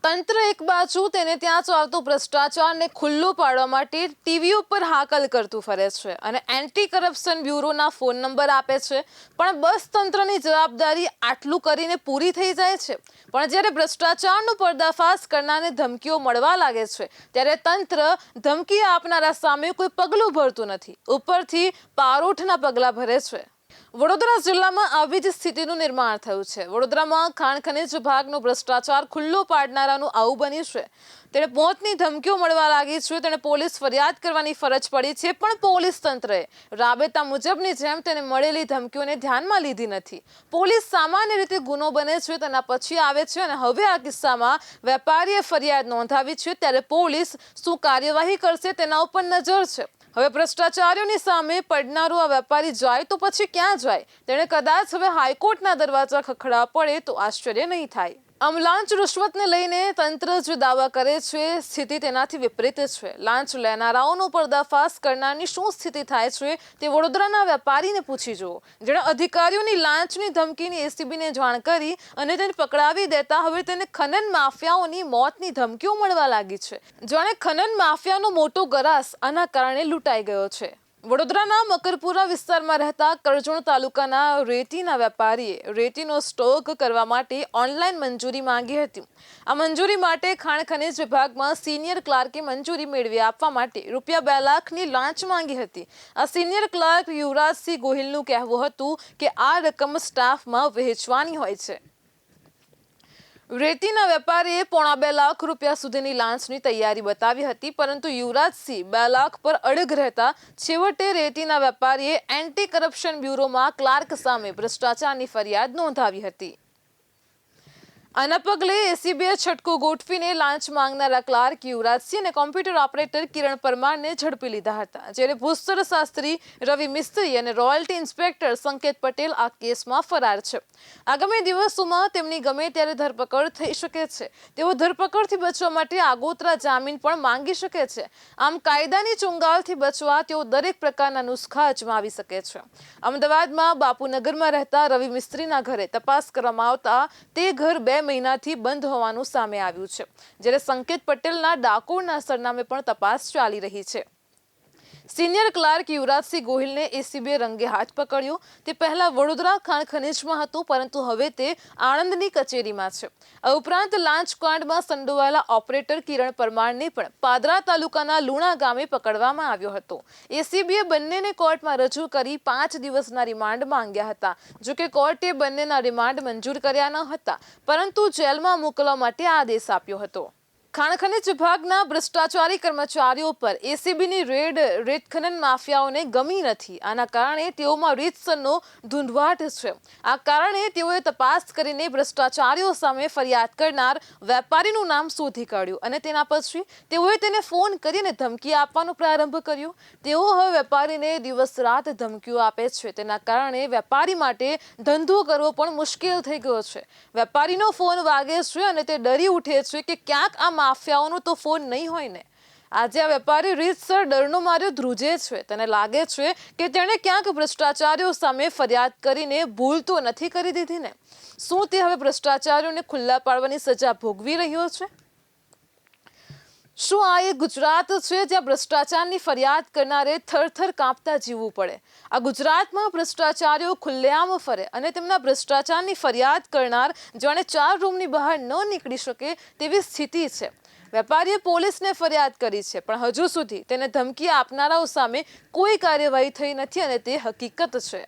તંત્ર એક બાજુ તેને ત્યાં ચાલતો ભ્રષ્ટાચારને ખુલ્લો પાડવા માટે ટીવી ઉપર હાકલ કરતું ફરે છે અને એન્ટી કરપ્શન બ્યુરોના ફોન નંબર આપે છે, પણ બસ તંત્રની જવાબદારી આટલું કરીને પૂરી થઈ જાય છે। પણ જ્યારે ભ્રષ્ટાચારનો પર્દાફાશ કરનારને ધમકીઓ મળવા લાગે છે ત્યારે તંત્ર ધમકી આપનારા સામે કોઈ પગલું ભરતું નથી, ઉપરથી પારોઠના પગલાં ભરે છે। વડોદરા જિલ્લામાં આવી જ સ્થિતિનું નિર્માણ થયું છે। વડોદરામાં ખાણ ખનિજ વિભાગનો ભ્રષ્ટાચાર ખુલ્લો પાડનારાનું આવું બન્યું છે। તેને મોતની ધમકીઓ મળવા લાગી છે, તેને પોલીસ ફરિયાદ કરવાની ફરજ પડી છે, પણ પોલીસ તંત્રએ રાબેતા મુજબની જેમ તેને મળેલી ધમકીઓને ધ્યાનમાં લીધી નથી। પોલીસ સામાન્ય રીતે ગુનો બને છે તેના પછી આવે છે અને હવે આ કિસ્સામાં વેપારીએ ફરિયાદ નોંધાવી છે, ત્યારે પોલીસ શું કાર્યવાહી કરશે તેના ઉપર નજર છે। હવે ભ્રષ્ટાચારીઓની સામે પડનારો આ વેપારી જાય તો પછી ક્યાં જાય? તેણે કદાચ હવે હાઈકોર્ટના દરવાજા ખખડાવવા પડે તો આશ્ચર્ય નહીં થાય। આમ લાંચ રૂશ્વતને લઈને તંત્ર જે દાવા કરે છે, સ્થિતિ તેનાથી વિપરીત છે। લાંચ લેનારાઓનો પર્દાફાશ કરનારની શું સ્થિતિ થાય છે તે વડોદરાના વેપારીને પૂછી જુઓ, જેણે અધિકારીઓની લાંચની ધમકીની એસીબીને જાણ કરી અને તેને પકડાવી દેતા હવે તેને ખનન માફિયાઓની મોતની ધમકીઓ મળવા લાગી છે। જાણે ખનન માફિયાનો મોટો ગરાસ આના કારણે લૂંટાઈ ગયો છે। વડોદરાના મકરપુરા વિસ્તારમાં રહેતા કરજણ તાલુકાના રેતીના વેપારીએ રેતીનો સ્ટોક કરવા માટે ઓનલાઈન મંજૂરી માંગી હતી। આ મંજૂરી માટે ખાણ ખનિજ વિભાગમાં સિનિયર ક્લાર્કે મંજૂરી મેળવી આપવા માટે રૂપિયા 2 લાખની લાંચ માંગી હતી। આ સિનિયર ક્લાર્ક યુવરાજસિંહ ગોહિલનું કહેવું હતું કે આ રકમ સ્ટાફમાં વહેંચવાની હોય છે। રેતીના વેપારીએ પોણા 2 લાખ રૂપિયા સુધીની લાંચની તૈયારી બતાવી હતી, પરંતુ યુવરાજસિંહ 2 લાખ પર અડગ રહેતા છેવટે રેતીના વેપારીએ એન્ટી કરપ્શન બ્યુરોમાં ક્લાર્ક સામે ભ્રષ્ટાચારની ફરિયાદ નોંધાવી હતી। આના પગલે એસીબીએ છટકો ગોઠવીને લાંચ માંગનારા ક્લાર્ક યુવરાજસિંહ અને કોમ્પ્યુટર ઓપરેટર કિરણ પરમારને ઝડપી લીધા હતા, જ્યારે ભૂસ્તર શાસ્ત્રી રવિ મિસ્ત્રી અને રોયલ્ટી ઇન્સ્પેક્ટર સંકેત પટેલ આ કેસમાં ફરાર છે। આગામી દિવસોમાં તેમની ગમે ત્યારે ધરપકડ થઈ શકે છે। તેઓ ધરપકડથી બચવા માટે આગોતરા જામીન પણ માંગી શકે છે। આમ કાયદાની ચુંગાલથી બચવા તેઓ દરેક પ્રકારના નુસ્ખા અજમાવી શકે છે। અમદાવાદમાં બાપુનગરમાં રહેતા રવિ મિસ્ત્રીના ઘરે તપાસ કરવામાં આવતા તે ઘર 2 મહિનાથી બંધ હોવાનું સામે આવ્યું છે, જ્યારે સંકેત પટેલના ડાકોરના સરનામે પણ તપાસ ચાલી રહી છે। સિનિયર ક્લાર્ક યુવરાજસિંહ ગોહિલને એસીબીએ રંગે હાથ પકડ્યો। તે પહેલા વડોદરા ખાણ ખનિજમાં હતો, પરંતુ હવે તે આણંદની કચેરીમાં છે। આ ઉપરાંત લાંચ કાંડમાં સંડોવાયેલા ઓપરેટર કિરણ પરમારને પણ પાદરા તાલુકાના લુણા ગામે પકડવામાં આવ્યો હતો। એસીબીએ બંનેને કોર્ટમાં રજૂ કરી 5 દિવસના રિમાન્ડ માંગ્યા હતા। જોકે કોર્ટે બંનેના રિમાન્ડ મંજૂર કર્યા ન હતા, પરંતુ જેલમાં મોકલવા માટે આદેશ આપ્યો હતો। ખાણ ખનિજ વિભાગના ભ્રષ્ટાચારી કર્મચારીઓ પર એસીબીની રેત ખનન માફિયાઓને ગમી નથી। આના કારણે તેઓમાં રીતસરનો ધૂંધવાટ છે। આ કારણે તેઓએ તપાસ કરીને ભ્રષ્ટાચારીઓ સામે ફરિયાદ કરનાર વેપારીનું નામ શોધી કાઢ્યું અને તેના પછી તેઓએ તેને ફોન કરીને ધમકી આપવાનો પ્રારંભ કર્યો। તેઓ હવે વેપારીને દિવસ રાત ધમકીઓ આપે છે। તેના કારણે વેપારી માટે ધંધો કરવો પણ મુશ્કેલ થઈ ગયો છે। વેપારીનો ફોન વાગે છે અને તે ડરી ઉઠે છે કે ક્યાંક આ માફિયાઓનો તો ફોન નહીં હોય ને। આજે આ વેપારી રીતસર ડરનો માર્યો ધ્રુજે છે। તેને લાગે છે કે તેણે ક્યાંક ભ્રષ્ટાચારીઓ સામે ફરિયાદ કરીને ભૂલ તો નથી કરી દીધી ને? શું તે હવે ભ્રષ્ટાચારીઓને ખુલ્લા પાડવાની સજા ભોગવી રહ્યો છે? શું આ એ ગુજરાત છે જ્યાં ભ્રષ્ટાચારની ફરિયાદ કરનારે થરથર કાંપતા જીવવું પડે? આ ગુજરાતમાં ભ્રષ્ટાચારીઓ ખુલ્લેઆમ ફરે અને તેમના ભ્રષ્ટાચારની ફરિયાદ કરનાર જાણે 4 રૂમની બહાર ન નીકળી શકે તેવી સ્થિતિ છે। વેપારીએ પોલીસને ફરિયાદ કરી છે, પણ હજુ સુધી તેને ધમકી આપનારાઓ સામે કોઈ કાર્યવાહી થઈ નથી અને તે હકીકત છે।